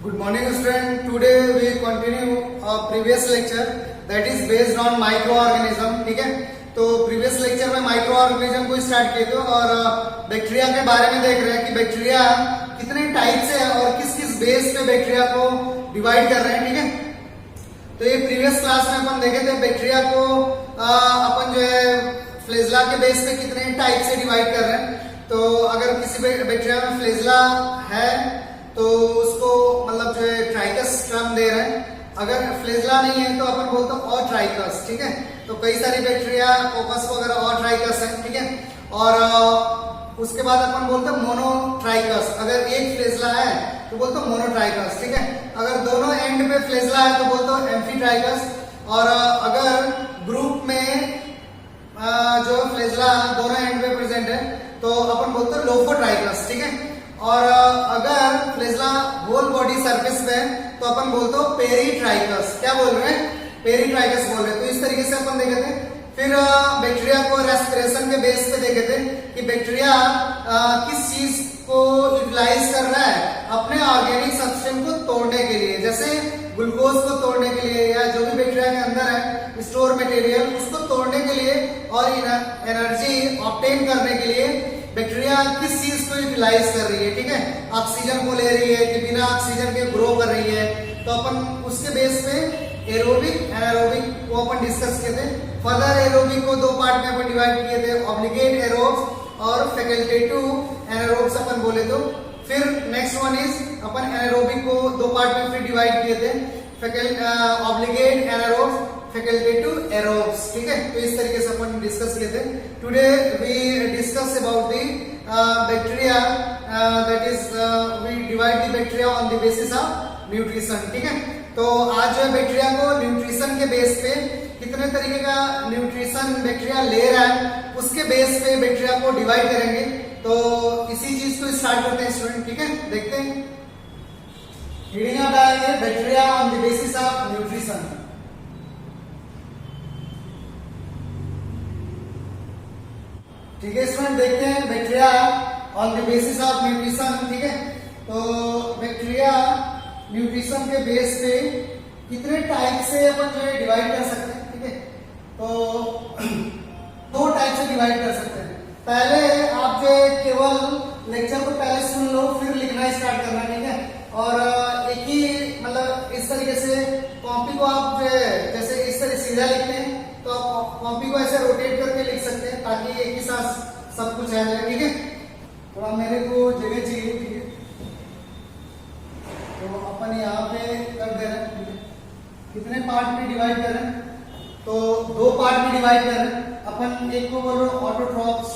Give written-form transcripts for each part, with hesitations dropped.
Good morning student. Today we continue our previous lecture that is based on microorganism. ठीक है, तो previous lecture में micro organism को start किए थे और बैक्टीरिया के बारे में देख रहे हैं कि बैक्टीरिया कितने टाइप से है और किस किस बेस पे बैक्टीरिया को डिवाइड कर रहे हैं. ठीक है, तो ये प्रीवियस क्लास में अपन देखे थे बैक्टीरिया को अपन जो है फ्लेजला के बेस पे कितने टाइप से डिवाइड कर रहे हैं. तो अगर किसी बैक्टीरिया में फ्लेजला है तो उसको मतलब जो है ट्राइकस टर्म दे रहे हैं. अगर फ्लेजला नहीं है तो अपन बोलते हैं और ट्राइकस. ठीक है, तो कई सारी बैक्टीरिया कोकस वगैरह और ट्राइकस है. ठीक है, और उसके बाद अपन बोलते हैं मोनोट्राइकस. अगर एक फ्लेजला है तो बोलते हैं मोनोट्राइकस. ठीक है, अगर दोनों एंड पे फ्लेजला है तो बोलते हैं एम्फीट्राइकस. और अगर ग्रुप में जो फ्लेजला दोनों एंड पे प्रेजेंट है तो अपन बोलते हैं लोफोट्राइकस. ठीक है, और अगर फ्लेजला होल बॉडी सरफेस पे है तो अपन बोलते हो पेरीट्राइकस. क्या बोल रहे हैं? पेरीट्राइकस बोल रहे हैं. तो इस तरीके से अपन देखे थे. फिर बैक्टीरिया को रेस्पिरेशन के बेस पे देखे थे कि बैक्टीरिया किस चीज को यूटिलाइज कर रहा है अपने ऑर्गेनिक सब्सटेंस को तोड़ने के लिए. जैसे ग्लूकोज को तोड़ने के लिए या जो भी बैक्टीरिया के अंदर है स्टोर मटेरियल उसको तोड़ने के लिए और एनर्जी ऑब्टेन करने के लिए बैक्टीरिया किस चीज को यूटिलाइज कर रही है. ठीक है, ऑक्सीजन को ले रही है कि बिना ऑक्सीजन के ग्रो कर रही है. तो अपन उसके बेस पे एरोबिक एनारोबिक को अपन डिस्कस किए थे. फर्दर एरोबिक को दो पार्ट में अपन डिवाइड किए थे, ऑब्लिगेट एरोब्स और फैकल्टेटिव एनारोब्स अपन बोले. तो फिर next one is upon anaerobic को दो पार्ट में फिर डिवाइड किए थे, ऑब्लिगेट एनारोब्स फैकल्टेटिव एरोब्स. ठीक है, तो इस तरीके से अपन डिस्कस किए थे. Today we discuss about the bacteria that is we divide the bacteria on the basis of nutrition. ठीक है, तो आज जो है बैक्टीरिया को न्यूट्रिशन के बेस पे कितने तरीके का न्यूट्रिशन बैक्टीरिया ले रहा है उसके बेस पे बैक्टीरिया को डिवाइड करेंगे. तो इसी चीज को स्टार्ट करते हैं स्टूडेंट. ठीक है, देखते हैं. रीडिंग आउट आएंगे bacteria on the basis of nutrition. ठीक है स्टूडेंट, देखते हैं bacteria on the basis of nutrition. ठीक है, तो बैक्टीरिया न्यूट्रिशन के बेस पे कितने टाइप से अपन जो है डिवाइड कर सकते हैं. ठीक है, तो दो टाइप से डिवाइड कर सकते हैं. पहले आप जो केवल लेक्चर को पहले सुन लो फिर लिखना स्टार्ट करना. ठीक है, और एक ही मतलब इस तरीके से कॉपी को आप जो है जैसे इस तरह सीधा लिखते हैं तो आप कॉपी को ऐसे रोटेट करके लिख सकते हैं ताकि एक ही साथ सब कुछ आ जाए. ठीक है, तो मेरे को जगह चाहिए. ठीक है, तो अपन यहाँ पे कर दे रहे हैं. ठीक है, कितने पार्ट में डिवाइड कर रहे हैं? तो दो पार्ट में डिवाइड कर रहे हैं. अपन एक को बोलो ऑटोट्रॉप्स,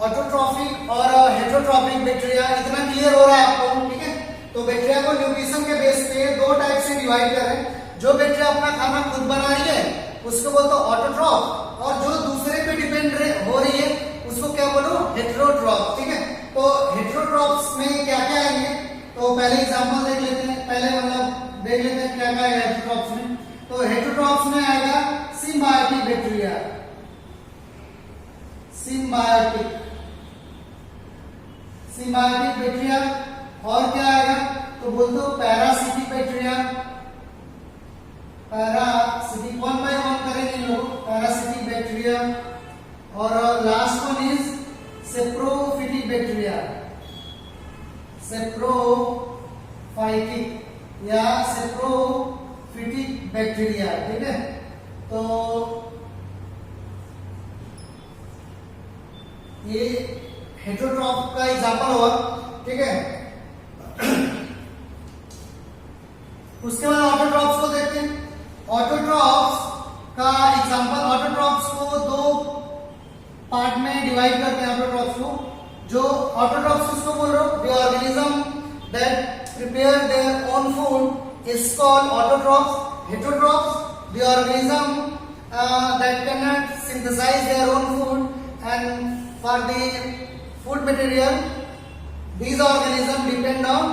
ऑटोट्रॉफिक और हेटरोट्रॉफिक बैक्टीरिया. इतना क्लियर हो रहा है आपको? ठीक है, तो बैक्टीरिया को न्यूट्रिशन के बेस पे दो टाइप से डिवाइड कर रहे हैं. जो बैक्टीरिया अपना खाना खुद बना रही है उसको बोलते हो ऑटोट्रॉफ, और जो दूसरे पे डिपेंड हो रही है उसको क्या बोलो? हेटरोट्रॉफ. ठीक है, तो हेटरोट्रॉफ्स में क्या क्या आएंगे तो पहले एग्जांपल देख लेते हैं. पहले मतलब देख लेते हैं क्या क्या है हेटरोट्रॉफ्स में. तो हेटरोट्रॉफ्स में आएगा सिम्बायोटिक बैक्टीरिया, सिम्बायोटिक बैक्टीरिया. और क्या आएगा तो बोलते हो parasitic bacteria. Parasitic one by one करेंगे लोग. Parasitic bacteria. और last one is saprophytic bacteria, saprophytic या सेप्रोफिटिक बैक्टीरिया. ठीक है, तो ये हेटरोट्रॉफ का एग्जांपल हुआ. ठीक है, उसके बाद ऑटोट्रॉफ्स को देखते हैं. ऑटोट्रॉफ्स का एग्जांपल, ऑटोट्रॉफ्स को दो पार्ट में डिवाइड करते हैं. ऑटोट्रॉफ्स को जो ऑटोट्रॉफ्स किसको बोल रहे हो? The organism that prepare their own food is called autotrophs. Heterotrophs the organism that can not synthesise their own food and for the food material these organisms depend on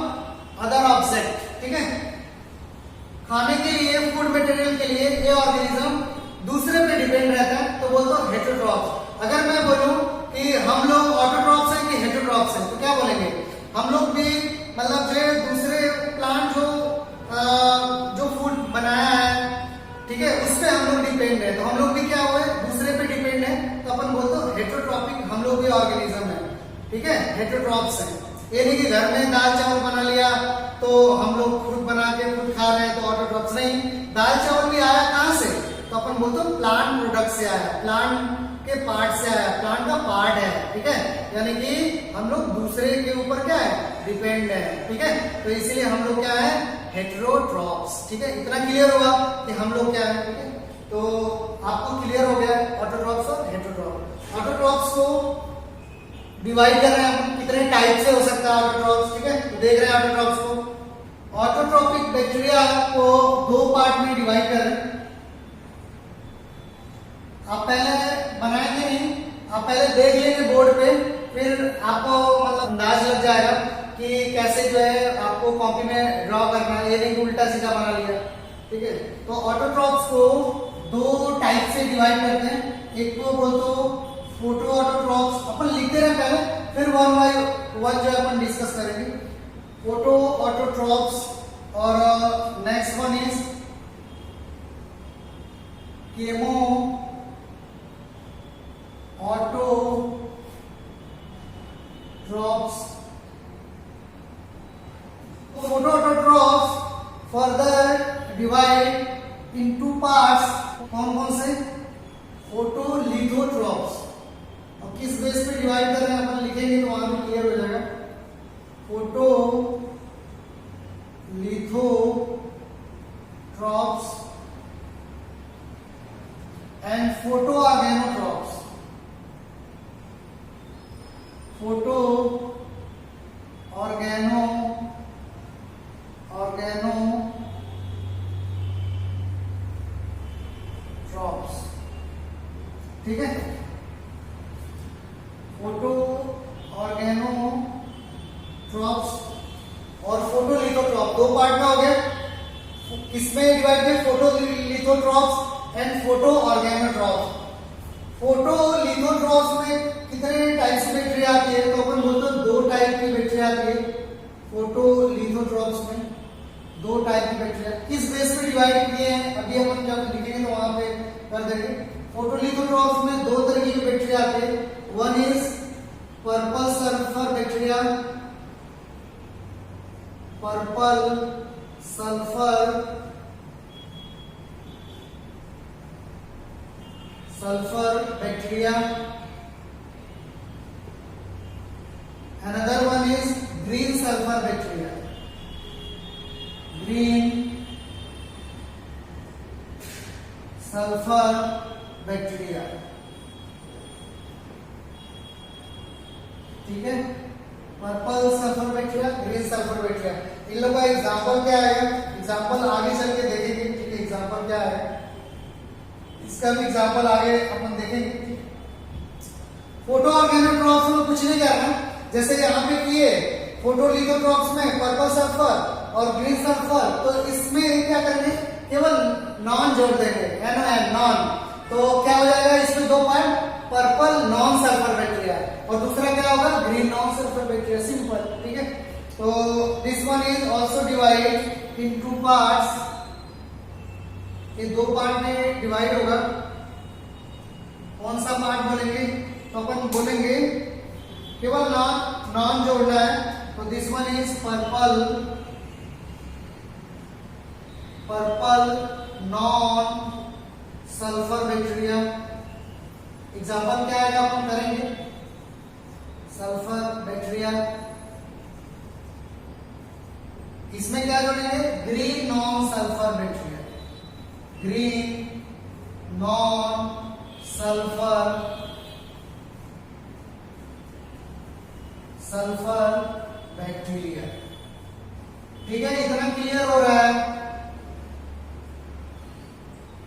other object. ठीक है, खाने के लिए food material के लिए ये organism दूसरे पे डिपेंड रहता है तो बोलते हो हेटरोट्रॉफ्स. अगर मैं बोलूं कि हम लोग ऑटोट्रॉफ्स हैं कि हेटरोट्रॉफ्स हैं तो क्या बोलेंगे? हम लोग भी मतलब जो दूसरे प्लांट जो फूड बनाया है, ठीक है, उस पे हम लोग डिपेंड है। तो हम लोग भी क्या हुए, दूसरे पे डिपेंड है, तो अपन बोलते हैं हेटेरोट्रॉपिक हम लोग भी ऑर्गेनिज्म है, ठीक है, हेटेरोट्रॉप्स है। ये नहीं कि घर में दाल चावल बना लिया तो हम लोग खुद बना के खुद खा रहे हैं तो ऑटोट्रॉप्स नहीं। दाल चावल भी आया कहाँ से, तो अपन बोलते हैं प्लांट प्रोडक्ट से आया, प्लांट के पार्ट से आया, प्लांट का पार्ट है, ठीक है, यानी कि हम लोग दूसरे के ऊपर क्या है, डिपेंड है, ठीक है। तो इसीलिए हम लोग क्या है, हेटेरोट्रॉप्स, ठीक है। इतना क्लियर हुआ कि हम लोग क्या है, ठीक है। तो आपको क्लियर हो गया ऑटोट्रॉप्स और हेटेरोट्रॉप्स। ऑटोट्रॉप्स को डिवाइड कर रहे हैं हम, कितने टाइप से हो सकता है ऑटोट्रॉप्स, ठीक है। तो देख रहे हैं ऑटोट्रॉप्स को, ऑटोट्रॉपिक बैक्टीरिया को दो पार्ट में डिवाइड कर रहे हैं। आप पहले बनाएंगे नहीं, आप पहले देख लेंगे बोर्ड पे, फिर आपको मतलब अंदाज लग जाएगा कि कैसे जो है आपको कॉपी में ड्रॉ करना है, ये नहीं उल्टा सीधा बना लिया, ठीक है। तो ऑटोट्रॉप्स को दो टाइप से डिवाइड करते हैं। एक को बोलते फोटो ऑटोट्रॉप्स, अपन लिखते रहे पहले, फिर वन बाय वन जो है अपन डिस्कस करेंगे। फोटो ऑटोट्रॉप्स और next one is chemo autotrophs, photoautotrophs further divide into parts, कौन कौन से, फोटोलिथोट्रॉप्स। अब किस बेस पे डिवाइड कर रहे हैं अपन लिखेंगे तो वहां भी क्लियर हो जाएगा। फोटोलिथोट्रॉप्स एंड फोटोऑर्गेनोट्रॉप्स। फोटो ऑर्गेनोट्रॉप्स, ठीक है। फोटो ऑर्गेनोट्रॉप्स और फोटोलिथोट्रॉप दो पार्ट में हो गए। किसमें डिवाइड किया, फोटोलिथोट्रॉप्स एंड फोटो ऑर्गेनोट्रॉप्स। फोटोलिथोट्रॉप्स में कितने टाइप की बैक्टीरिया आती है, तो अपन बोलते हैं दो टाइप की बैक्टीरिया आती है। फोटोलिथोट्रॉप्स में दो टाइप की बैक्टीरिया किस बेस पे डिवाइड किए हैं, अभी अपन जब लिखेंगे तो वहां पे कर देंगे। फोटोलिथोट्रॉप्स में दो तरीके की बैक्टीरिया आती है। One is purple sulphur bacteria, purple sulphur bacteria. Another one is green sulfur bacteria. Green sulfur bacteria, ठीक है। Purple sulphur bacteria, green sulphur bacteria, इन लोगों का एग्जांपल क्या है, एग्जांपल आगे चल के देखेंगे, ठीक है। एग्जांपल क्या है, इसका भी एग्जांपल आगे अपन देखेंगे। फोटो ऑर्गेनोट्रॉप्स में कुछ नहीं करना, जैसे यहाँ पे किए फोटोलिथोट्रॉप्स में पर्पल सल्फर और ग्रीन सल्फर, तो इसमें क्या करेंगे, केवल नॉन जोड़ देंगे, NON नॉन। तो क्या हो जाएगा, इसमें दो part, purple non sulphur bacteria और दूसरा क्या होगा, green non sulphur bacteria, simple, ठीक है। तो this one is also divide in two parts, ये दो पार्ट में डिवाइड होगा। कौन सा पार्ट बोलेंगे, तो अपन बोलेंगे केवल नॉन जोड़ना है, तो this one is purple non sulphur bacteria. Example क्या आएगा, अपन करेंगे सल्फर बैक्टीरिया। इसमें क्या जोड़ेंगे, green non sulphur bacteria, green non sulphur bacteria, ठीक है। इतना क्लियर हो रहा है।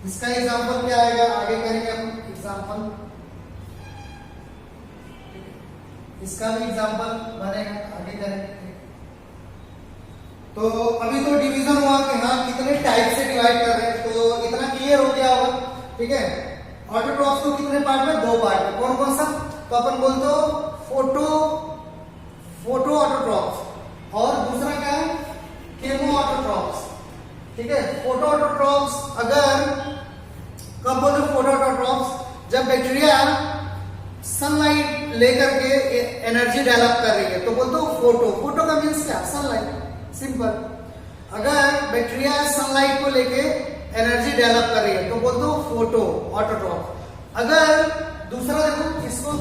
इसका एग्जांपल क्या आएगा, आगे करेंगे हम एग्जांपल, इसका भी एग्जांपल बनेगा, आगे करेंगे। तो अभी तो डिवीजन हुआ कि हाँ कितने टाइप से डिवाइड कर रहे हैं, तो इतना क्लियर हो गया होगा, ठीक है। ऑटोट्रॉप्स को कितने पार्ट में, दो पार्ट में, कौन कौन सा, तो अपन बोलते हो फोटो ऑटोट्रॉप्स, और दूसरा क्या है, केमो ऑटोट्रॉप्स। ठीक है, फोटो ऑटोट्रॉप्स, अगर कब बोलते हैं फोटो ऑटोट्रॉप्स, जब बैक्टीरिया सनलाइट लेकर के एनर्जी डेवलप कर रही है तो बोलते हो फोटो। फोटो का मीन्स क्या, सनलाइट, सिंपल। अगर बैक्टीरिया सनलाइट को लेके एनर्जी डेवलप कर रही है तो बोलते हो फोटो ऑटोट्रॉप। अगर दूसरा देखो इसको,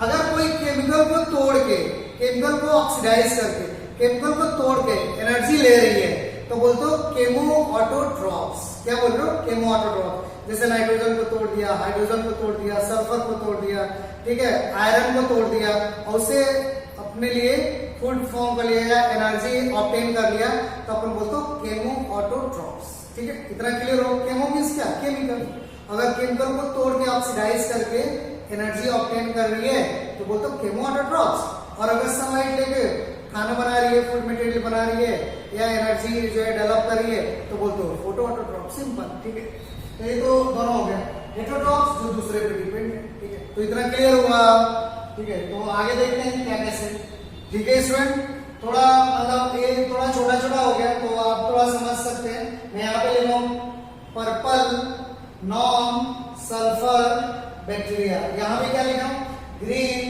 अगर कोई केमिकल को तोड़ के, केमिकल को ऑक्सीडाइज करके, केमिकल को तोड़ के एनर्जी ले रही है तो बोलते हो केमो ऑटोट्रॉप्स। क्या बोल रहे हो, केमो ऑटोट्रॉप। जैसे नाइट्रोजन को तोड़ दिया, हाइड्रोजन को तोड़ दिया, सल्फर को तोड़ दिया, ठीक है, आयरन को तोड़ दिया और उसे अपने लिए फूड फॉर्म कर लिया या एनर्जी ऑब्टेन कर लिया तो अपन बोलते हो केमो ऑटोट्रॉप्स। ठीक है, इतना क्लियर हो। केमो मीन्स क्या, केमिकल। अगर केमिकल को तोड़ के ऑक्सीडाइज करके एनर्जी ऑब्टेन कर रही है तो बोलते हो केमो ऑटोट्रॉप्स। और अगर सनलाइट लेके खाना बना रही है, फूड मटेरियल बना रही है या एनर्जी जो है डेवलप कर रही है तो बोलते हो फोटो ऑटोट्रॉप, सिंपल। ठीक है, तो ये तो दोनों हो गया, हेटेरोट्रॉप्स जो दूसरे पे डिपेंड है। ठीक है, तो इतना क्लियर हुआ। ठीक है, तो आगे देखते हैं क्या कैसे। ठीक है स्टूडेंट, थोड़ा मतलब ये थोड़ा छोटा छोटा हो गया तो आप थोड़ा समझ सकते हैं। मैं यहाँ पे ले रहा हूँ पर्पल नॉन सल्फर बैक्टीरिया, यहाँ पे क्या लिखा हूँ, ग्रीन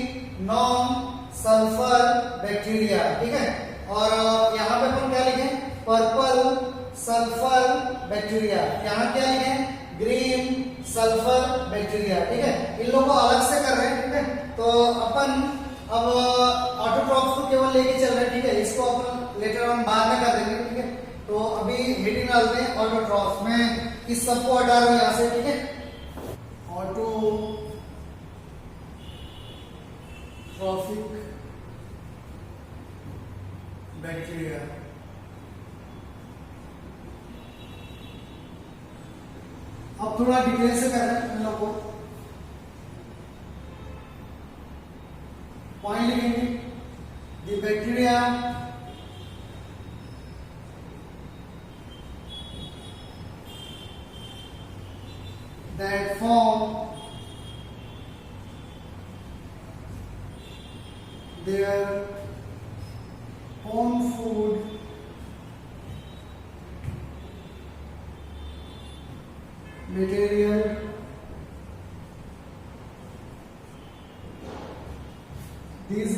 नॉन सल्फर बैक्टीरिया। ठीक है, और यहाँ पे अपन क्या लिखे, पर्पल सल्फर बैक्टीरिया, यहाँ क्या लिखे, ग्रीन सल्फर बैक्टीरिया। ठीक है, इन लोगों को अलग से कर रहे हैं। ठीक है, तो अपन अब ऑटोट्रॉप्स को केवल लेके चल रहे हैं। ठीक है, इसको अपन लेटर ऑन बाद में कर देंगे। ठीक है, तो अभी हेडिंग डालते हैं ऑटोट्रॉप्स में, इस सबको हटा रहा हूं यहां से। ठीक है, ऑटोट्रॉपिक बैक्टीरिया। अब थोड़ा डिटेल से कर रहे हैं इन लोगों को, पॉइंट लिखेंगे। The bacteria that form their own food material these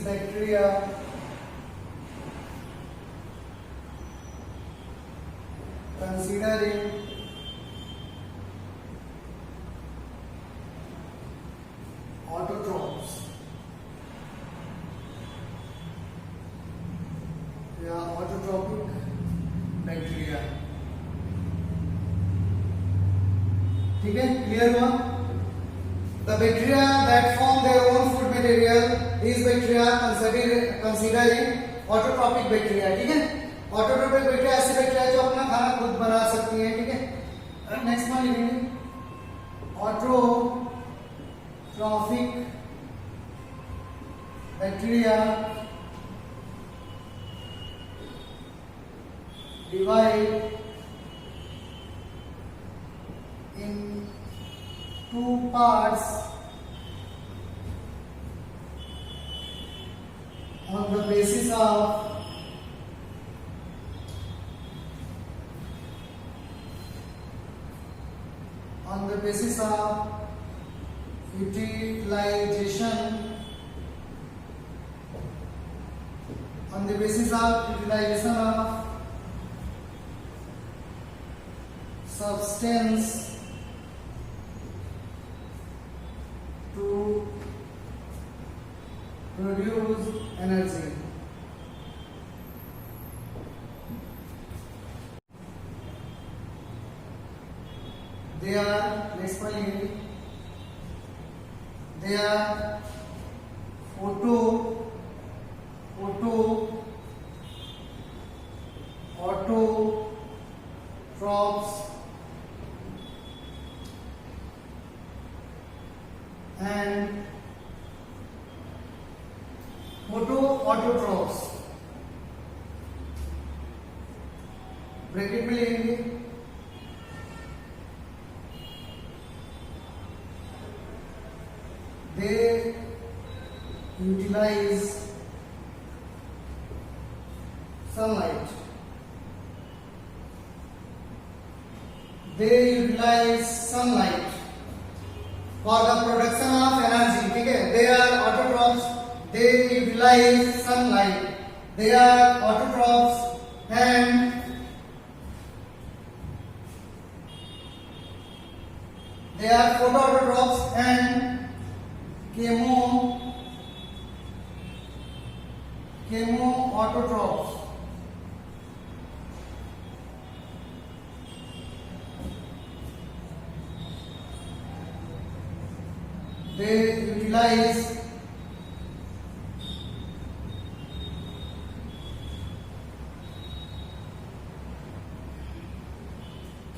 bacteria considering autotrophs या autotrophic बैक्टीरिया। ठीक है, क्लियर हुआ। The bacteria that form their own food material, these bacteria considering autotrophic bacteria। ठीक है, ऑटोट्रोपिक बैक्टीरिया ऐसी bacteria जो अपना खाना खुद बना सकती है। ठीक है, नेक्स्ट वन लिखेंगे autotrophic bacteria divide in 2 parts on the basis of utilization of substance to produce energy। They are, next one लिखेंगे, they are autotrophs and autotrophs। Bracket में लिखेंगे they utilize sunlight. They utilize sunlight for the production of energy. ठीक है, they are autotrophs. They utilize sunlight. They are autotrophs and they are photoautotrophs and chemoautotrophs. They utilize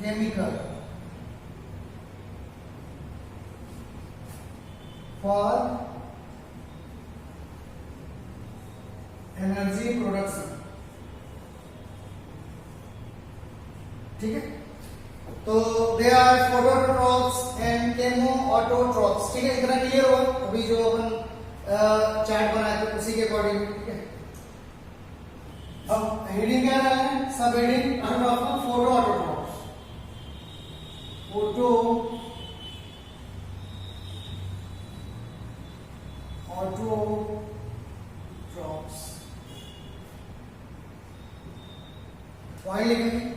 chemical for energy production. ठीक है, तो they are फोटोट्रॉप्स and केमोऑटोट्रॉप्स. ठीक है, इतना clear हुआ. अभी जो अपन चार्ट बनाए थे उसी के अकॉर्डिंग. ठीक है, अब हेडिंग क्या रहा है? सब हेडिंग फोटोऑटोट्रॉप्स. फोटोऑटोट्रॉप्स वही लिखेंगे.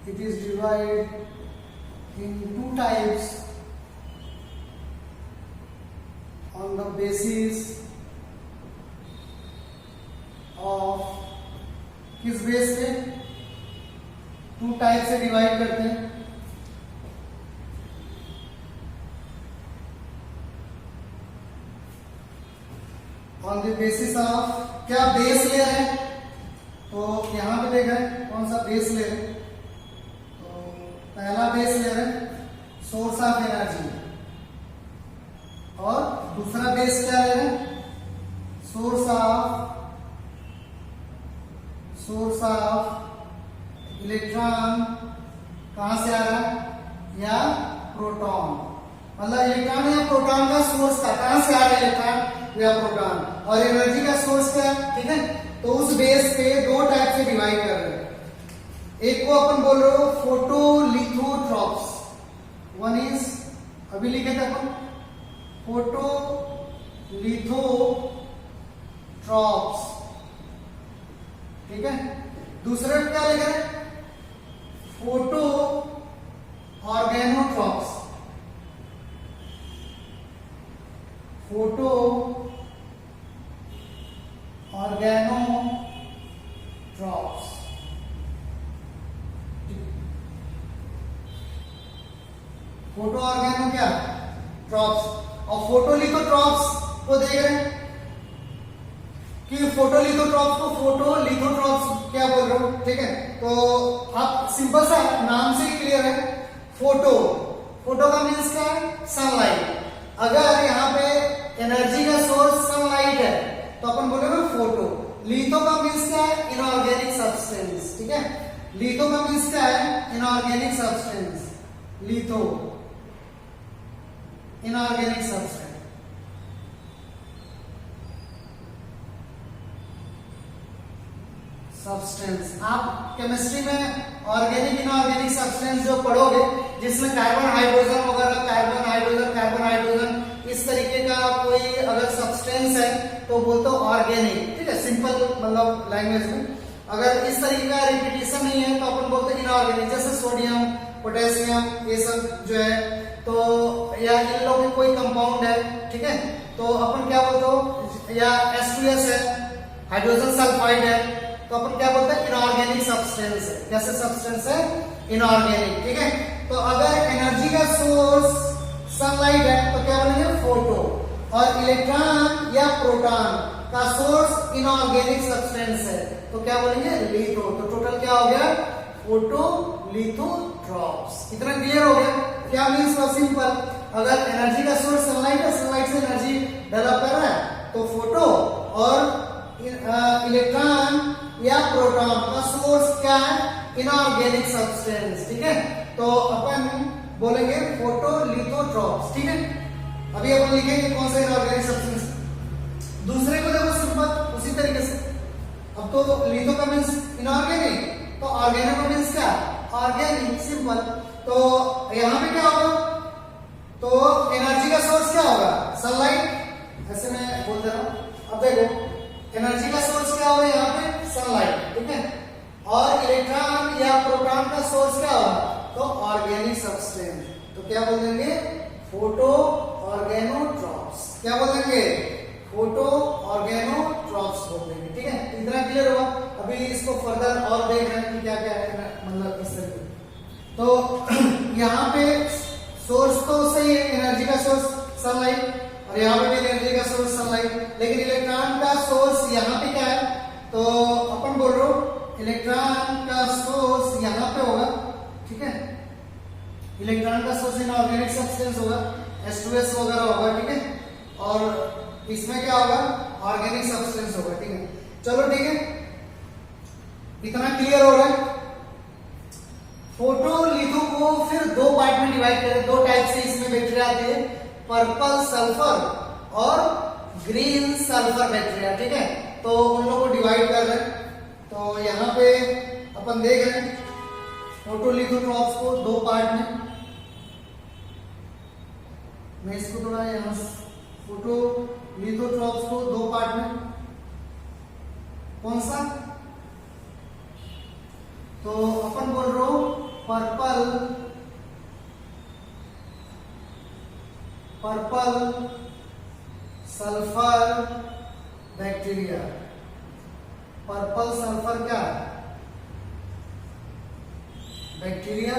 It is divided in two types on the basis of किस बेस पे? टू टाइप से डिवाइड करते हैं. ऑन द बेसिस ऑफ क्या बेस लेयर है? तो यहां पे देखा है कौन सा बेस लेयर है. पहला बेस लेयर है सोर्स ऑफ एनर्जी और दूसरा बेस क्या है? Source of electron. कहां से आ रहा है? या प्रोटॉन. मतलब इलेक्ट्रॉन या प्रोटॉन का सोर्स था. कहां से आ रहा है? इलेक्ट्रॉन या प्रोटॉन. और एनर्जी का सोर्स क्या है? ठीक है, तो उस बेस पे दो टाइप से डिवाइड कर रहे हैं. एक को अपन बोल रहे हो फोटोलिथोट्रॉप्स. वन इज अभी लिखे थे अपन फोटोलिथोट्रॉप्स. ठीक है, दूसरे में क्या लिखा है? फोटो ऑर्गेनोट्रॉप्स. फोटो ऑर्गेनोट्रॉप्स. फोटो ऑर्गेनो क्या? ट्रॉप्स. और फोटोलिथोट्रॉप्स को देख रहे हैं कि फोटोलिथोट्रॉप्स को फोटोलिथोट्रॉप्स क्या बोल रहे हो. ठीक है, तो आप सिंपल सा नाम से ही क्लियर है. फोटो का मीन्स क्या है? सनलाइट. अगर यहाँ पे एनर्जी का सोर्स सनलाइट है तो अपन बोलेंगे फोटो. लिथो का मीन्स क्या है? Inorganic substance. ठीक है, लिथो का मीन्स क्या है? Inorganic substance. Litho inorganic substance. आप केमिस्ट्री में ऑर्गेनिक इनऑर्गेनिक सब्सटेंस जो पढ़ोगे जिसमें कार्बन हाइड्रोजन वगैरह, कार्बन हाइड्रोजन इस तरीके का कोई अगर सब्सटेंस है तो बोलते हो ऑर्गेनिक. ठीक है, सिंपल मतलब लैंग्वेज में. अगर इस तरीके का रिपीटेशन नहीं है तो अपन बोलते हैं इनऑर्गेनिक. जैसे सोडियम, पोटेशियम, ये सब जो है तो या इन लोगों में कोई कंपाउंड है. ठीक है, तो अपन क्या बोलते हो? या H2S है, हाइड्रोजन सल्फाइड है, तो अपन क्या बोलते हैं? इनऑर्गेनिक सब्सटेंस है. कैसे सब्सटेंस है? इनऑर्गेनिक. ठीक है, तो अगर एनर्जी का सोर्स सनलाइट है तो क्या बोलेंगे? फोटो. और इलेक्ट्रॉन या प्रोटॉन का सोर्स इनऑर्गेनिक सब्सटेंस है तो क्या बोलेंगे? लिथो. तो टोटल क्या हो गया? फोटोलिथोट्रॉप्स. इतना क्लियर हो गया? क्या मीन्स? सिंपल. अगर एनर्जी का सोर्स सनलाइट है, सनलाइट से एनर्जी डेवलप कर रहा है तो फोटो. और इलेक्ट्रॉन या प्रोटॉन का सोर्स क्या है? Inorganic substance. ठीक है, तो अपन बोलेंगे फोटोलिथोट्रॉप्स. ठीक है, अभी अपन लिखेंगे कौन सा इनऑर्गेनिक सब्सटेंस। दूसरे को देखो सिंपल उसी तरीके से। अब तो लिथो का मींस इनऑर्गेनिक, तो ऑर्गेनिक का मींस क्या, ऑर्गेनिक, सिंपल। तो यहां पे क्या होगा, तो एनर्जी का सोर्स क्या होगा, सनलाइट। ऐसे मैं बोल दे रहा हूं। अब देखो एनर्जी का सोर्स क्या होगा यहाँ पे, सनलाइट, ठीक है। और इलेक्ट्रॉन या प्रोटॉन का सोर्स क्या होगा, तो ऑर्गेनिक सब्सटेंस। तो क्या बोल देंगे, फोटो ऑर्गेनोट्रॉप्स। क्या बोल देंगे, फोटो ऑर्गेनोट्रॉप्स बोल देंगे, ठीक है। इतना क्लियर हुआ। अभी इसको फर्दर और देख रहे हैं कि क्या क्या है, मतलब इस तरीके। तो यहाँ पे सोर्स तो सही है, एनर्जी का सोर्स सनलाइट, और यहाँ पे भी एनर्जी का सोर्स सनलाइट, लेकिन इलेक्ट्रॉन का सोर्स यहाँ पे क्या है, तो अपन बोल रहे हो इलेक्ट्रॉन का सोर्स यहाँ पे होगा, ठीक है। इलेक्ट्रॉन का सोर्स इनऑर्गेनिक सब्सटेंस होगा, H2S वगैरह होगा, ठीक है। और इसमें क्या होगा, ऑर्गेनिक सब्सटेंस होगा, ठीक है। चलो ठीक है, इतना क्लियर हो रहा है। फोटोलिथो को फिर दो पार्ट में डिवाइड करें, दो टाइप से इसमें बैक्टीरिया आती है, पर्पल सल्फर और ग्रीन सल्फर बैक्टीरिया, ठीक है। तो उन लोगों को डिवाइड कर रहे हैं। तो यहाँ पे अपन देख रहे हैं फोटोलिथोट्रॉप्स को दो पार्ट में। मैं इसको थोड़ा यहाँ फोटोलिथोट्रॉप्स को दो पार्ट में, कौन सा, तो अपन बोल रहे हो purple sulphur bacteria. Purple sulphur क्या, बैक्टीरिया,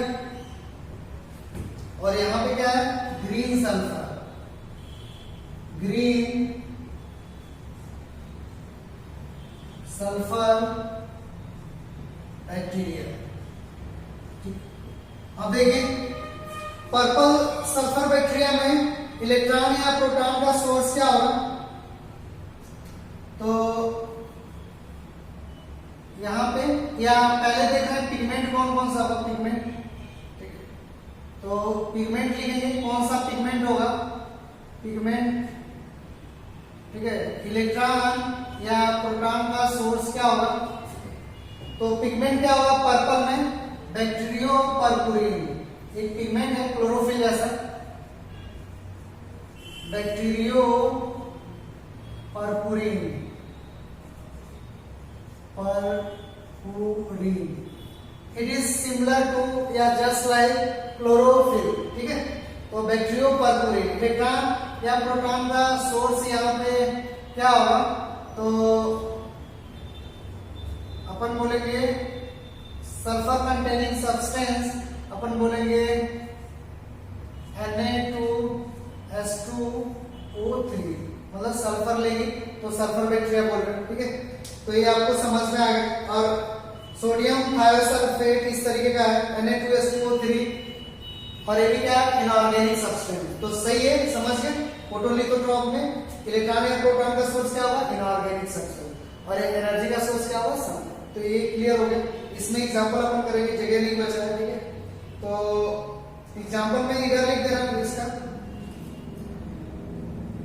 और यहां पे क्या है, green sulphur, green sulphur bacteria. अब देखिए पर्पल सल्फर बैक्टीरिया में इलेक्ट्रॉन या प्रोटॉन का सोर्स क्या होगा, तो यहां पे या पहले देख रहे हैं पिगमेंट कौन कौन सा होगा, पिगमेंट, ठीक है। तो पिगमेंट लिखेंगे, कौन सा पिगमेंट होगा, पिगमेंट, ठीक है। इलेक्ट्रॉन या प्रोटॉन का सोर्स क्या होगा, तो पिगमेंट क्या होगा, पर्पल में बैक्टीरियोपर्पुरिन, एक पिगमेंट है क्लोरोफिल जैसा, बैक्टीरियोपर्पुरिन, पर्पुरिन, इट इज सिमिलर टू या जस्ट लाइक क्लोरोफिल, ठीक है। तो बैक्टीरियोपर्पुरिन, इलेक्ट्रॉन या प्रोटॉन का सोर्स यहाँ पे क्या होगा, तो अपन बोलेंगे सल्फर कंटेनिंग सब्सटेंस, अपन बोलेंगे Na2S2O3, मतलब सल्फर लेंगे तो सल्फर बैक्टीरिया बोल रहे हैं, ठीक है। तो ये आपको समझ में आ गया। और सोडियम थायोसल्फेट इस तरीके का है, Na2S2O3, और ये भी क्या है, इनऑर्गेनिक सब्सटेंस। तो सही है, समझ गए। फोटोलिथोट्रॉप में इलेक्ट्रॉन या प्रोटॉन का सोर्स क्या होगा, इनऑर्गेनिक सब्सटेंस, और एनर्जी का सोर्स क्या होगा, सन। तो ये क्लियर हो गया। इसमें एग्जांपल अपन करेंगे, जगह नहीं बचा है, ठीक है। तो एग्जांपल में इधर लिख दे रहा हूं इसका,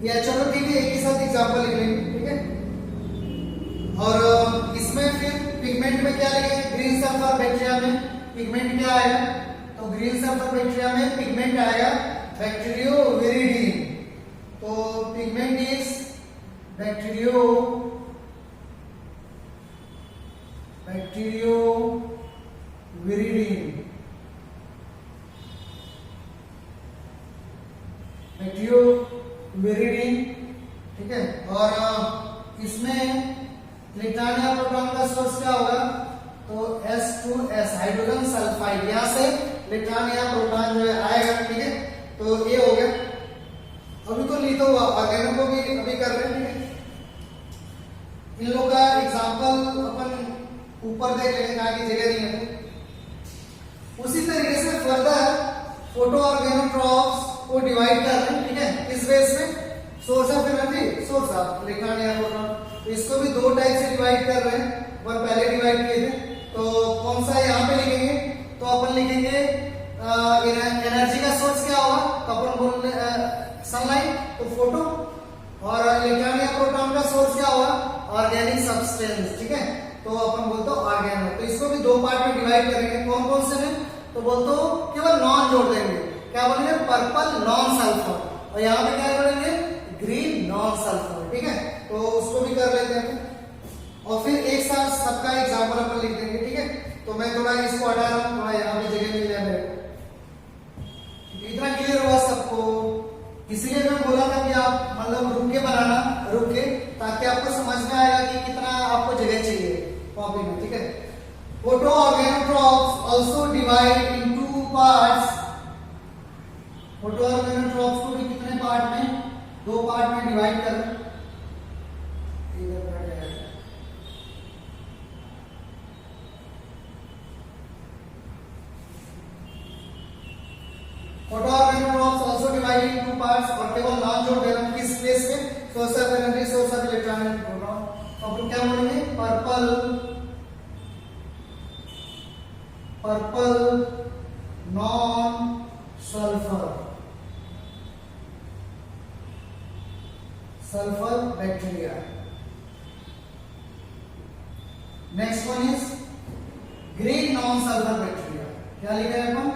या चलो ठीक है, एक ही साथ एग्जांपल लिख लेंगे, ठीक है। और इसमें फिर पिगमेंट में क्या लिखेंगे, ग्रीन सल्फर बैक्टीरिया में पिगमेंट क्या आएगा, तो ग्रीन सल्फर बैक्टीरिया में पिगमेंट आएगा बैक्टीरियोविरिडीन। तो पिगमेंट इज बैक्टीरियोविरिडीन, बैक्टीरियोविरिडीन, ठीक है। और इसमें इलेक्ट्रॉन या प्रोटॉन का सोर्स क्या होगा, तो H2S, हाइड्रोजन सल्फाइड, यहां से इलेक्ट्रॉन या प्रोटॉन जो है आएगा, ठीक है। तो ये हो गया। अभी तो लिथो ऑर्गेनो को भी अभी कर रहे हैं, ठीक है। इन लोगों का एग्जांपल अपन ऊपर देख लेंगे, आगे जगह नहीं है। उसी तरीके से फर्दर फोटो ऑर्गेनोट्रॉप्स को डिवाइड कर रहे हैं, ठीक है। किस बेस में, source of energy, source of electron या प्रोटॉन। तो इसको भी दो टाइप से डिवाइड कर रहे हैं, और पहले डिवाइड किए थे। तो कौन सा यहाँ पे लिखेंगे, तो अपन लिखेंगे एनर्जी का सोर्स क्या होगा, तो अपन बोल सनलाइट, तो फोटो, और इलेक्ट्रॉन या प्रोटॉन का सोर्स क्या होगा, ऑर्गेनिक सब्सटेंस, ठीक है। तो अपन बोलते हो ऑर्गेनो। तो इसको भी दो पार्ट में डिवाइड करेंगे, कौन कौन से में, तो बोलते हो केवल नॉन जोड़ देंगे, क्या बोलेंगे, पर्पल नॉन सल्फर, और यहाँ पे क्या जोड़ेंगे, ग्रीन नॉन सल्फर, ठीक है। तो उसको भी कर लेते हैं, और फिर एक साथ सबका एग्जाम्पल अपन लिख देंगे, ठीक है। तो मैं थोड़ा इसको हटा रहा हूँ, थोड़ा यहाँ पे जगह मिल जाए मेरे को। इतना क्लियर हुआ सबको, इसलिए मैं बोला था कि आप मतलब रुक के बनाना, रुक के, ताकि आपको समझ में आएगा कि कितना आपको जगह चाहिए कॉपी में, ठीक है। Photo organotrophs also divide into parts, photo organotrophs को भी कितने पार्ट में, दो पार्ट में डिवाइड कर, photo organotrophs also divided into parts, और केवल नॉन जोड़ देना किस स्पेस में, source of energy, source of electron and proton. तो अपन क्या बोलेंगे, purple non sulphur, sulphur bacteria. Next one is green non sulphur bacteria, क्या लिखा है अपन,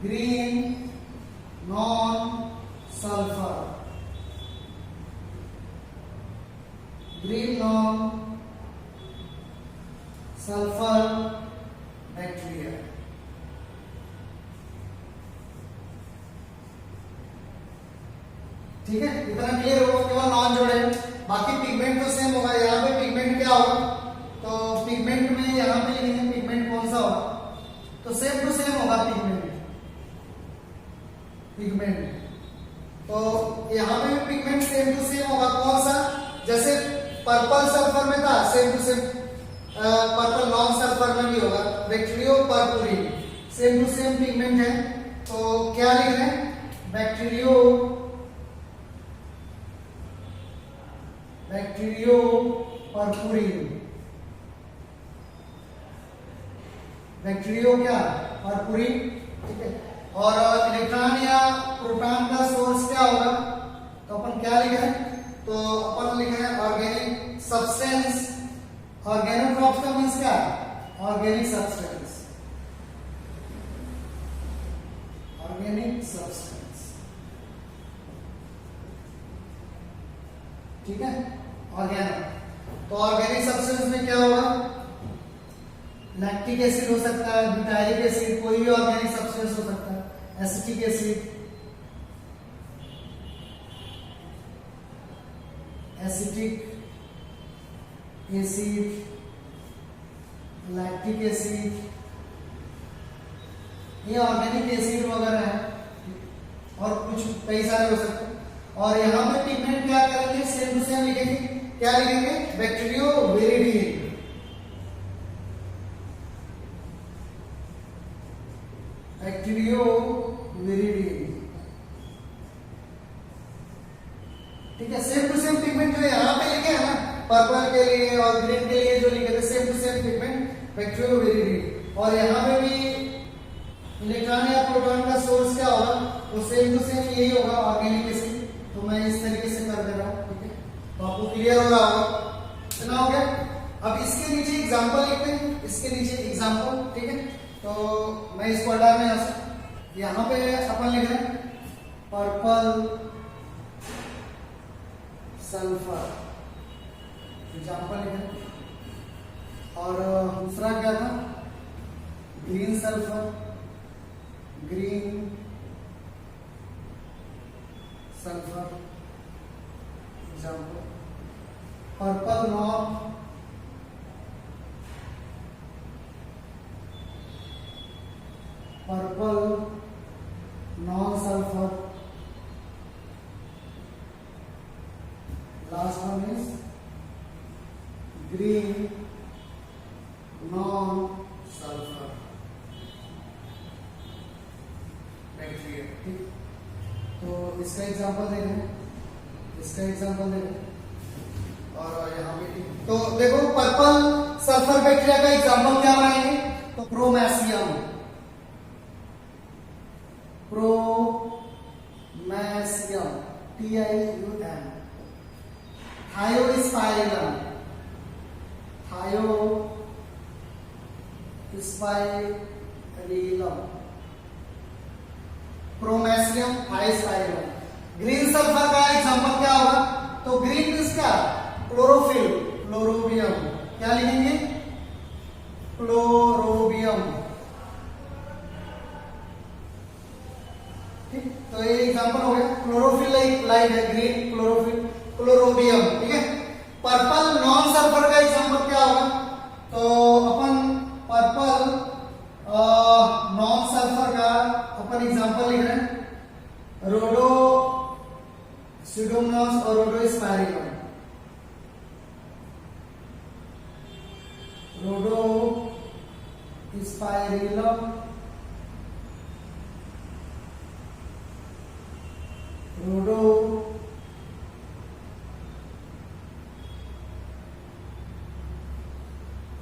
green non sulphur, green non sulphur bacteria. ठीक है, इतना क्लियर हो, केवल नॉन जोड़े, बाकी पिगमेंट तो सेम होगा। यहाँ पे पिगमेंट क्या होगा, तो पिगमेंट में यहाँ पे लिखेंगे पिगमेंट कौन सा होगा, तो सेम टू सेम होगा पिगमेंट, पिगमेंट। तो यहाँ पे पिगमेंट सेम टू सेम होगा, कौन सा, जैसे पर्पल सल्फर में था same to same, purple non sulphur में भी होगा, bacteriopurpurin, same to same pigment है। तो क्या लिख रहे हैं, बैक्टीरियो पर्पुरिन, बैक्टीरियो क्या, पर्पुरिन, ठीक है। और इलेक्ट्रॉन या प्रोटॉन का सोर्स क्या होगा, तो अपन क्या लिख रहे हैं, तो अपन लिख रहे हैं ऑर्गेनिक सब्सटेंस। ऑर्गेनोट्रॉप्स का मीन्स क्या, ऑर्गेनिक सब्सटेंस, ऑर्गेनिक सब्सटेंस, ठीक है, ऑर्गेनो। तो ऑर्गेनिक सब्सटेंस में क्या होगा, लैक्टिक एसिड हो सकता है, ब्यूटाइलिक एसिड, कोई भी ऑर्गेनिक सब्सटेंस हो सकता है, acetic acid, acetic acid, lactic acid, ये ऑर्गेनिक एसिड वगैरह है, और कुछ कई सारे हो सकते हैं। और यहाँ पे पिगमेंट क्या करेंगे, सेम टू सेम लिखेंगे, क्या लिखेंगे, बैक्टीरियो विरिडिन, बैक्टीरियो विरिडिन, ठीक है। सेम टू सेम पिगमेंट जो यहाँ पे लिखे हैं ना, पर्पल के लिए और ग्रीन के लिए जो लिखे थे, same to same pigment bacterioviridin. और यहाँ पे भी इलेक्ट्रॉन या प्रोटॉन का सोर्स क्या होगा, तो सेम टू सेम यही होगा, ऑर्गेनिक एसिड। तो मैं इस तरीके से कर दे रहा हूँ, ठीक है, तो आपको क्लियर हो रहा होगा, इतना हो गया। अब इसके नीचे एग्जांपल लिखते हैं, इसके नीचे एग्जांपल, ठीक है। तो मैं इसको हटा में यहाँ पे अपन लिख रहे हैं पर्पल सल्फर, एग्जांपल लिख रहे हैं। और दूसरा क्या था, green sulphur, green sulphur, example. Purple non, purple non sulphur, last one is green non sulphur bacteria, ठीक। तो इसका एग्जांपल दे रहे हैं, इसका एग्जांपल दे रहे हैं, और यहाँ पे तो देखो पर्पल सल्फर बैक्टीरिया का एग्जांपल क्या बनाएंगे, तो प्रोमेसियम, प्रोमेसियम, TIUM, थायोस्पाइरम, थायोस्पाइरिलम, प्रोमेसियम थायोस्पाइरम। ग्रीन सल्फर का एग्जांपल क्या होगा? तो ग्रीन किसका? Chlorophyll, Chlorobium. क्या लिखेंगे? क्लोरोबियम। ठीक, तो ये एग्जांपल हो गया। क्लोरोफिल लाइक है, ग्रीन क्लोरोफिल, क्लोरोबियम। ठीक है। पर्पल नॉन सल्फर का एग्जांपल क्या होगा? तो अपन पर्पल नॉन सल्फर का अपन एग्जांपल लिख रहे हैं, रोडो स्यूडोमोनास और रोडोस्पाइरिलम। रोडोस्पाइरिलम,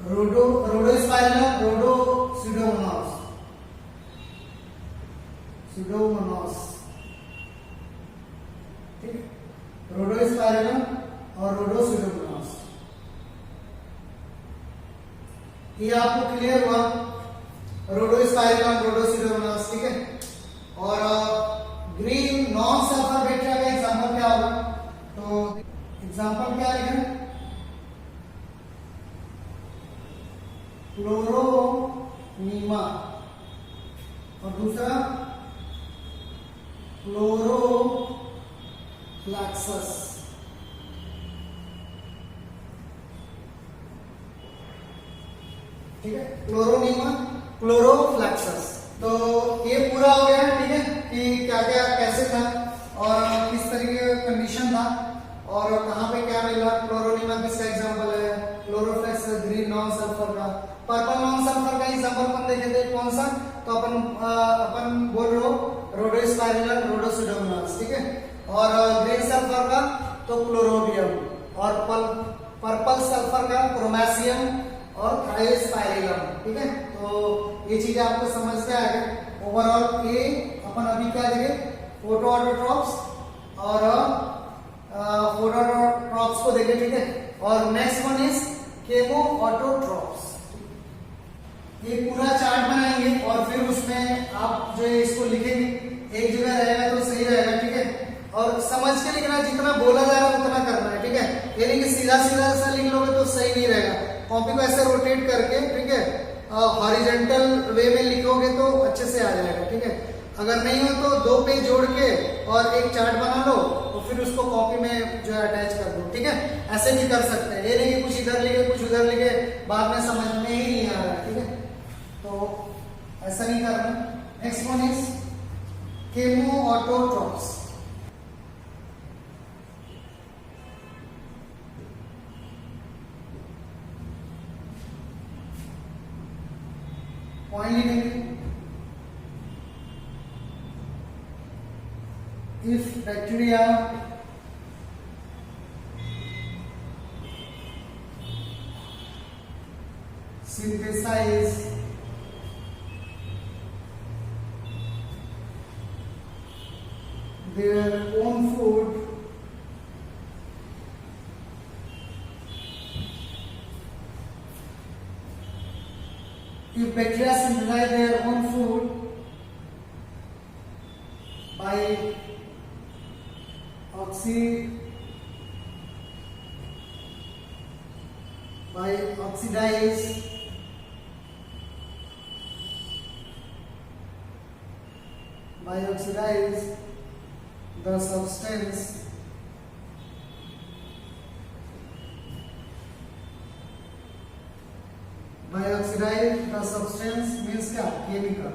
रोडोस्पाइरिलम, रोडोस्यूडोमोनास, स्यूडोमोनास। ठीक, रोडोस्पाइरिलम और रोडोस्यूडोमोनास। ये आपको क्लियर हुआ? रोडोस्पाइरिलम, रोडोस्यूडोमोनास। ठीक है। और ग्रीन नॉन सल्फर बैक्टीरिया का एग्जांपल क्या होगा? तो एग्जांपल क्या लिखें? क्लोरोनीमा और दूसरा क्लोरोफ्लैक्सस। ठीक है, क्लोरोनीमा, क्लोरोफ्लैक्सस। तो ये पूरा हो गया। ठीक है, कि क्या क्या कैसे था और किस तरीके का कंडीशन था और कहां पे क्या मिला। क्लोरोनीमा किसका एग्जांपल है? क्लोरोफ्लैक्सस ग्रीन नॉन सल्फर का। पर्पल नॉन सल्फर का एग्जांपल अपन देखे थे, कौन सा? तो अपन बोल रहे हो रोडोस्पाइरिलम, रोडोस्यूडोमोनास। ठीक है। और ग्रीन सल्फर का तो क्लोरोबियम, और पर्पल सल्फर का प्रोमेसियम और थायोस्पाइरिलम। ठीक है। तो ये चीजें आपको समझ में आ गई। ओवरऑल ये अपन अभी क्या देखे? फोटो ऑटोट्रॉप्स और फोटोट्रॉप्स को देखे। ठीक है। और next one is chemo autotrophs. ये पूरा चार्ट बनाएंगे और फिर उसमें आप जो है इसको लिखेंगे, एक जगह रहेगा तो सही रहेगा। ठीक है। और समझ के लिखना, जितना बोला जा रहा है उतना करना है। ठीक है। ये नहीं कि सीधा सीधा सा लिख लोगे तो सही नहीं रहेगा। कॉपी को ऐसे रोटेट करके, ठीक है, हॉरिजॉन्टल वे में लिखोगे तो अच्छे से आ जाएगा। ठीक है। अगर नहीं हो तो 2 पेज जोड़ के और एक चार्ट बना लो और फिर उसको कॉपी में जो है अटैच कर दो। ठीक है। ऐसे भी कर सकते हैं। ये नहीं कि कुछ इधर लिखे कुछ उधर लिखे, बाद में समझ में ही नहीं आ रहा है। ठीक है। तो ऐसा नहीं करना। Next one is chemoautotrophs. Point लिखेंगे। If bacteria synthesize their own food, if bacteria synthesize their own food by oxidize the substance means क्या? Chemical.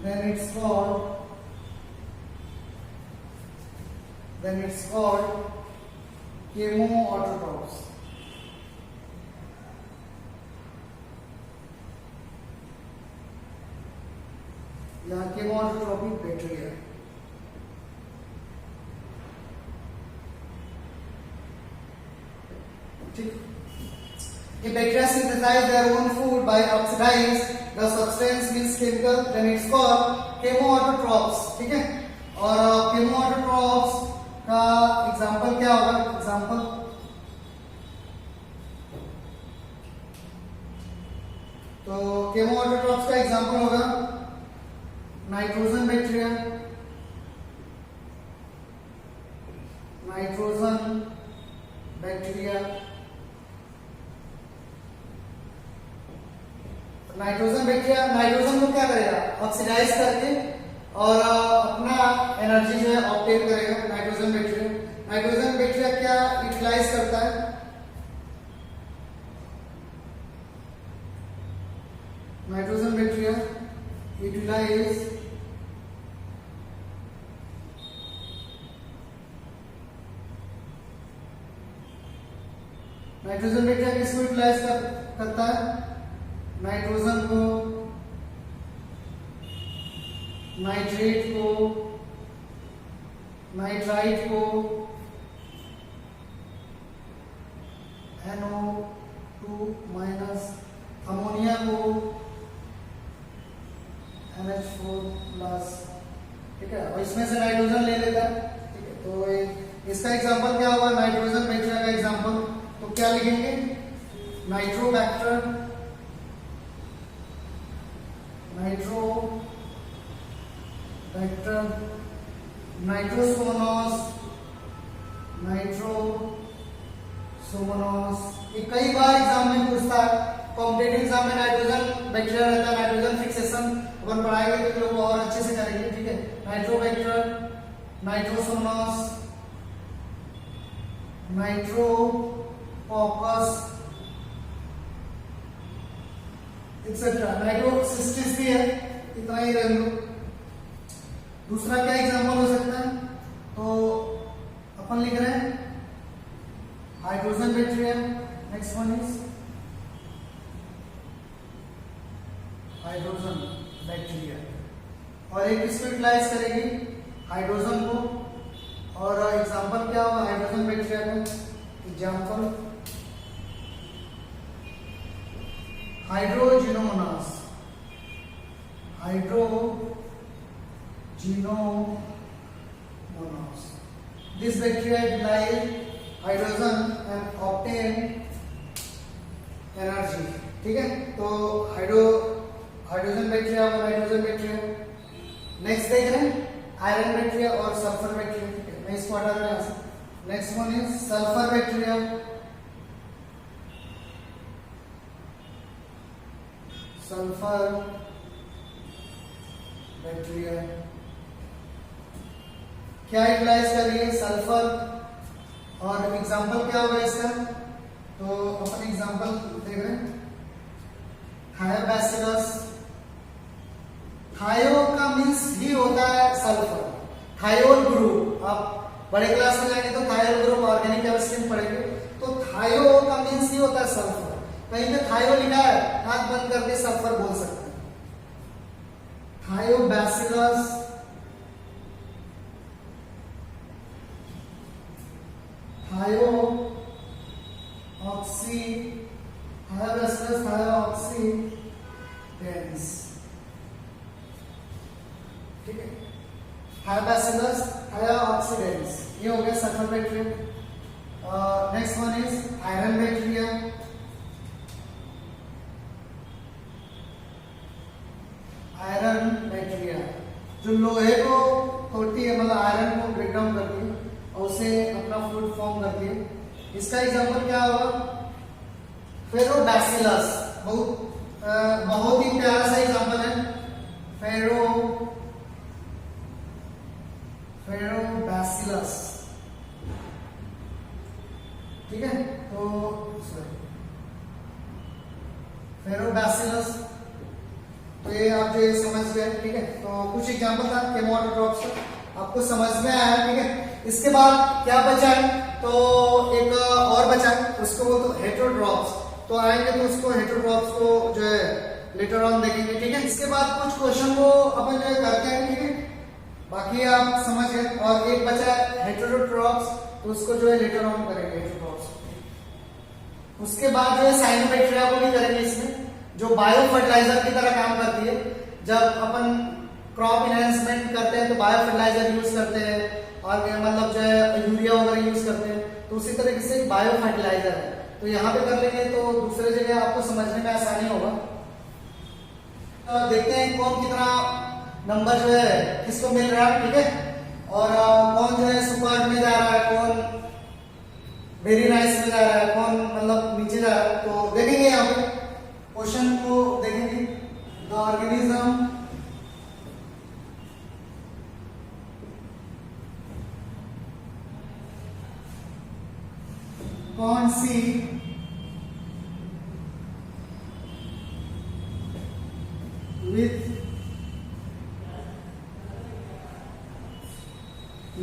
then it's called chemoautotrophs. या chemoautotropic bacteria। ठीक। If bacteria synthesize their own food by oxidize the substance means chemical, then it's called chemoautotrophs. ठीक है, और chemoautotrophs का example क्या होगा? Example तो chemoautotrophs का एग्जांपल होगा nitrogen bacteria, nitrogen bacteria nitrogen को क्या करेगा? ऑक्सीडाइज करके और अपना एनर्जी जो है ऑब्टेन करेगा। नाइट्रोजन बैक्टीरिया क्या यूटिलाइज करता है? Nitrogen bacteria utilise nitrogen bacteria किसको यूटिलाइज करता है? नाइट्रोजन को, नाइट्रेट को, नाइट्राइट को, NO2 माइनस, अमोनिया को, NH4 प्लस। ठीक है, और इसमें से नाइट्रोजन ले लेता है। ठीक है, तो इसका एग्जांपल क्या होगा? नाइट्रोजन बैक्टीरिया का एग्जांपल तो क्या लिखेंगे? Nitrobacter, Nitrosomonas. ये कई बार एग्जाम में पूछता है, कॉम्पिटेटिव एग्जाम में नाइट्रोजन बैक्टीरिया रहता है, नाइट्रोजन फिक्सेशन अपन पढ़ाएंगे तो लोग और अच्छे से करेंगे। ठीक है, नाइट्रोबैक्टर, नाइट्रोसोमोनास, नाइट्रोकॉकस एक्सेट्रा। नाइट्रोसिस्टिस भी है, इतना ही रह लो। दूसरा क्या एग्जांपल हो सकता है? तो अपन लिख रहे हैं hydrogen bacteria. Next one is hydrogen bacteria, और एक किसको यूटिलाइज करेगी? हाइड्रोजन को। और एग्जांपल क्या होगा हाइड्रोजन बैक्टीरिया का? Example hydrogenomonas, This bacteria utilize hydrogen and obtain energy. ठीक है, तो हाइड्रोजन बैक्टीरिया और नाइट्रोजन बैक्टीरिया। नेक्स्ट देख रहे हैं आयरन बैक्टीरिया और सल्फर बैक्टीरिया। ठीक है, मैं इसको हटा रहा हूं। Next one is sulphur bacteria. Sulphur bacteria क्या यूटिलाइज कर रही है? सल्फर। और एग्जांपल क्या होगा इसका? तो अपन एग्जांपल देख रहे हैं थायोबैसिलस। थायो का मीन्स ही होता है सल्फर, थायोल ग्रुप। आप बड़े क्लास में जाएंगे तो थायोल ग्रुप ऑर्गेनिक केमिस्ट्री में पढ़ेंगे, तो थायो का मीन्स ही होता है सल्फर। कहीं पे थायो लिखा है, हाथ बंद करके सल्फर बोल सकते हैं। Thiobacillus, thiobacillus, thiooxidans. ठीक है, थायोबैसिलस, थायोऑक्सीडेंस, ये हो गया sulphur bacteria. Next one is iron bacteria. Iron bacteria जो लोहे को तोड़ती है, मतलब आयरन को ब्रेक डाउन करती है और उसे अपना फूड फॉर्म करती है। इसका एग्जांपल क्या होगा? फेरोबैसिलस। बहुत ही प्यारा सा एग्जांपल है फेरोबैसिलस। ठीक है, तो फेरोबैसिलस, तो ये आप जो समझ गए। ठीक है, तो कुछ एग्जांपल था केमोऑटोट्रॉप्स का, आपको समझ में आया। ठीक है, इसके बाद क्या बचा है? तो एक और बचा है, उसको वो तो हेटेरोट्रॉप्स। तो आएंगे तो उसको हेटेरोट्रॉप्स को जो है लेटर ऑन देखेंगे। ठीक है, इसके बाद कुछ क्वेश्चन को अपन जो है करते हैं। ठीक है, बाकी आप समझ गए। और एक बचा है हेटेरोट्रॉप्स, तो उसको जो है लेटर ऑन करेंगे हेटेरोट्रॉप्स। उसके बाद जो है साइनोबैक्टीरिया को भी करेंगे इसमें, जो बायो फर्टिलाइजर की तरह काम करती है। जब अपन क्रॉप इनहेंसमेंट करते हैं तो बायो फर्टिलाइजर यूज करते हैं, और मतलब जो है यूरिया वगैरह यूज करते हैं, तो उसी तरीके से बायो फर्टिलाइजर है। तो यहाँ पे कर लेंगे तो दूसरे जगह आपको समझने में आसानी होगा। तो देखते हैं कौन कितना नंबर जो है किसको मिल रहा है, ठीक है, और कौन जो है सुपर में जा रहा है, कौन वेरी नाइस में जा रहा है, कौन मतलब नीचे जा रहा है। तो देखेंगे यहाँ पे क्वेश्चन को देखेंगे। द ऑर्गेनिज्म कौन सी with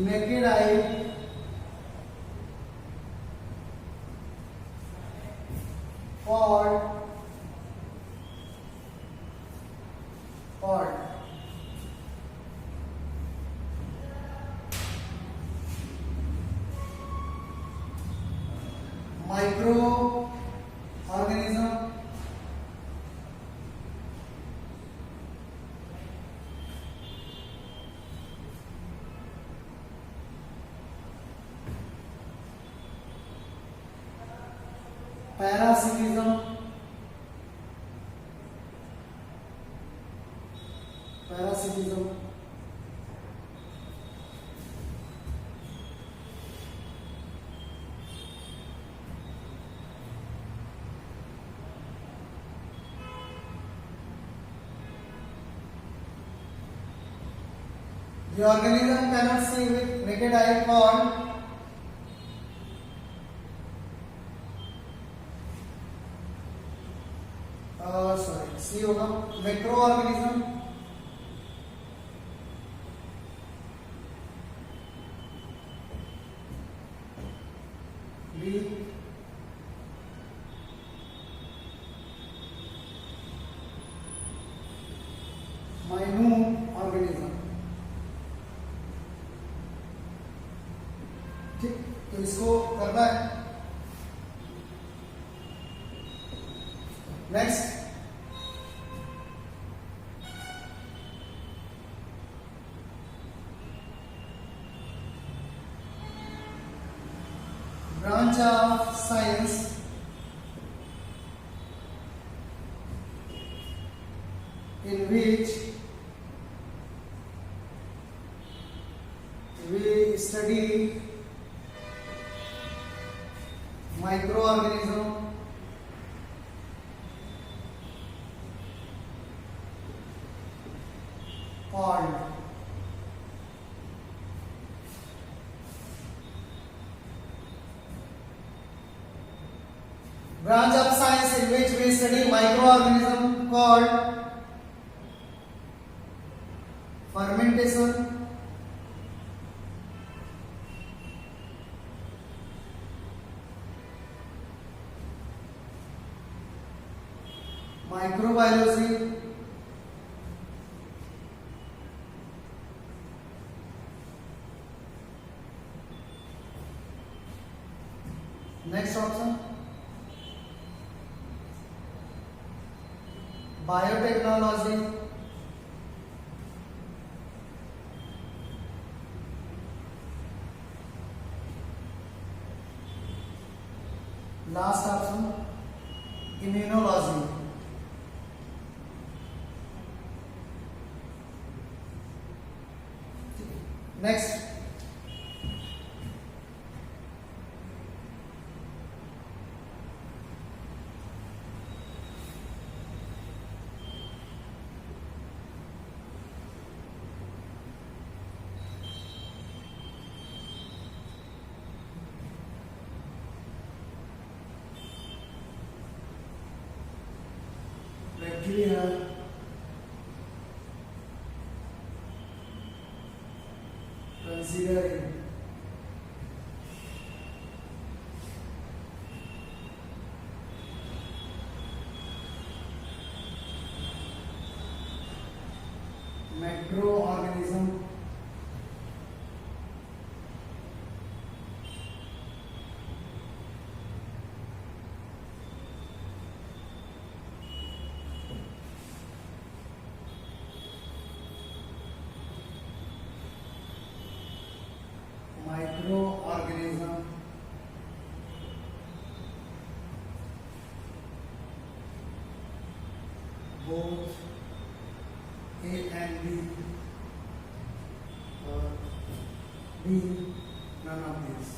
naked eye pod micro organism parasitism The organism cannot see with naked eye called C होगा macro organism, B minute organism. ठीक, तो इसको करना है। Next branch of science in which we study microorganism called branch of science in which we study microorganism called fermentation, microbiology, next option biotechnology, last option immunology। Next bacteria, considering macroorganism both A and B, or B, none of these.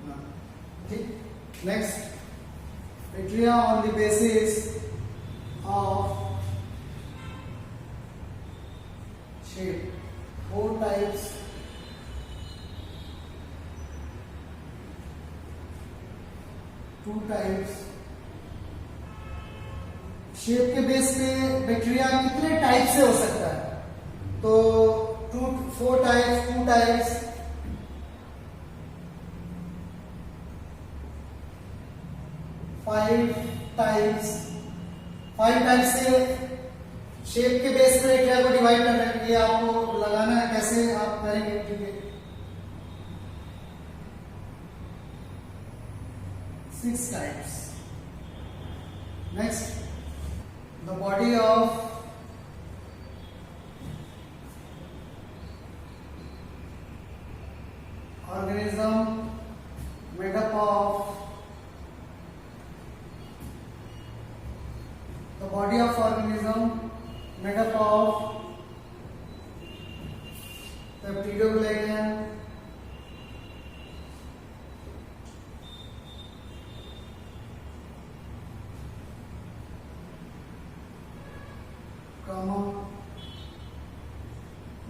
None. Okay. Next, bacteria on the basis of shape. 4 types. Two types. Shape के base पे bacteria कितने type से हो सकता है? तो 4 types, 2 types, 5 types. 5 types से shape के बेस पे बैक्टीरिया को डिवाइड कर रहे हैं। ये आपको लगाना है, कैसे आप करेंगे? ठीक है, 6 types. Next, the body of organism made up of peptidoglycan,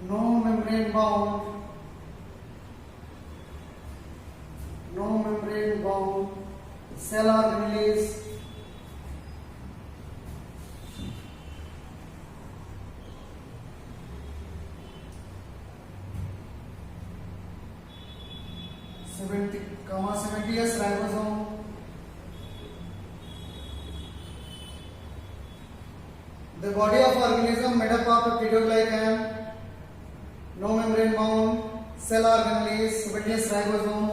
no membrane bound cell organelles, -70S ribosome, the body of organism made up of peptidoglycan, no membrane bound cell organelles, 70S ribosome,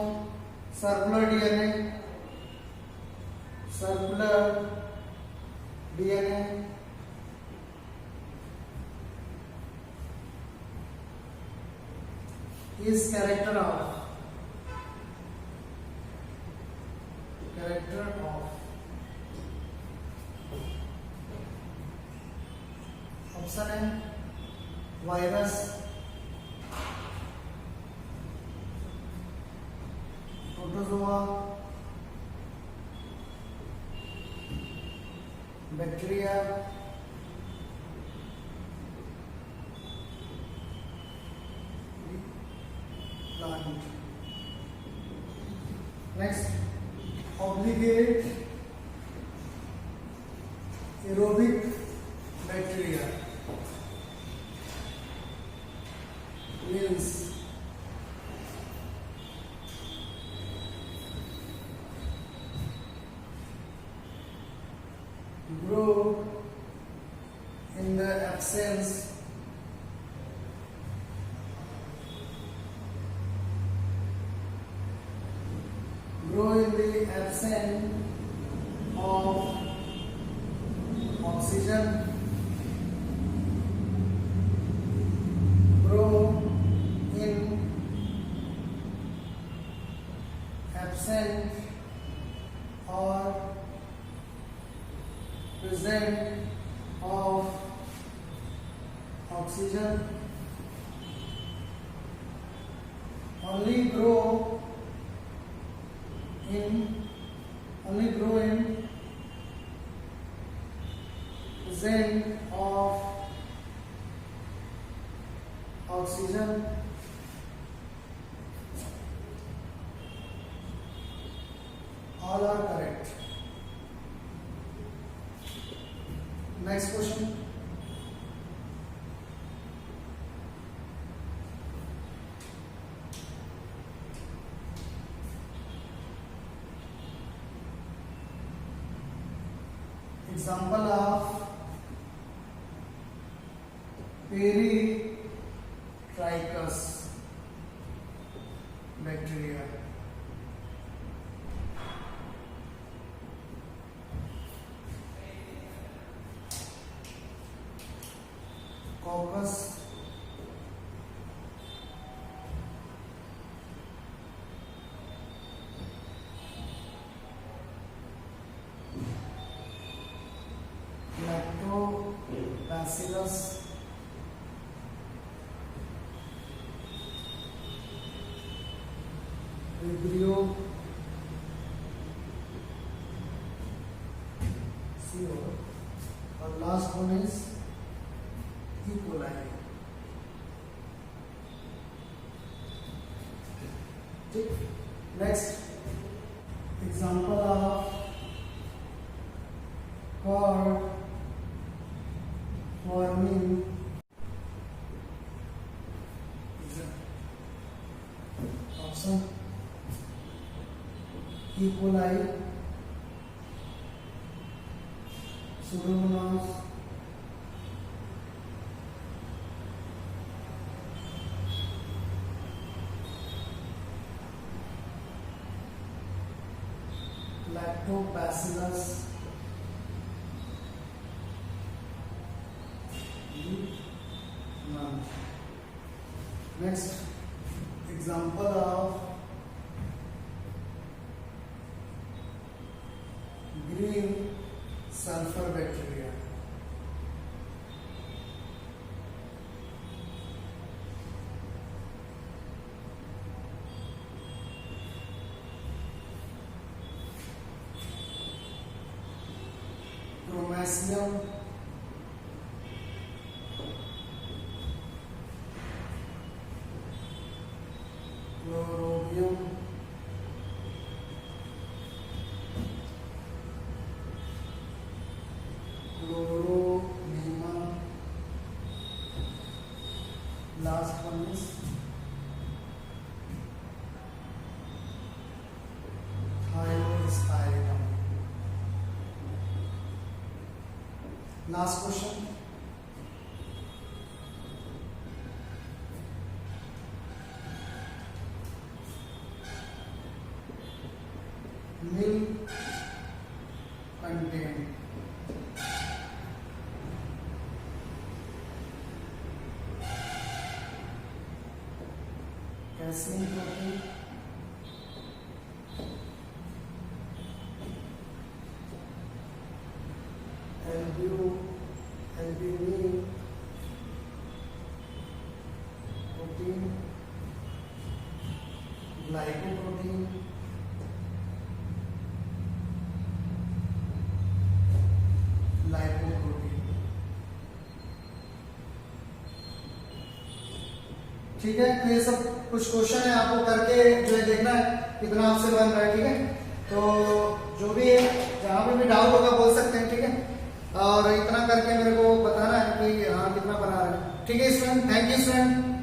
circular DNA is character of option है virus, protozoa, bacteria, plant. Next, obligate aerobic bacteria means grow in the absence of oxygen, grow in absence or present of oxygen, only grow in presence of oxygen, all are correct. Next question. Example of Peritrichus bacteria. Coccus, bacillus, vibrio, और last one is E. coli. ठीक, next example of cord forming option E. coli, Pseudomonas, Lactobacillus, none. Next example of green sulfur bacteria. Chromasium, Chlorobium, Chlorolima, last one is Thiospiritum. Last question. Milk contain casein protein, albumin protein, glycoprotein, lipoprotein. ठीक है, तो ये सब कुछ question है, आपको करके जो है देखना है कितना आपसे बन रहा है। ठीक है, तो जो भी है जहाँ पे भी डाउट होगा बोल सकते हैं। ठीक है, और इतना करके मेरे को बताना है कि हाँ कितना बना रहे हैं। ठीक है स्टूडेंट, थैंक यू स्टूडेंट।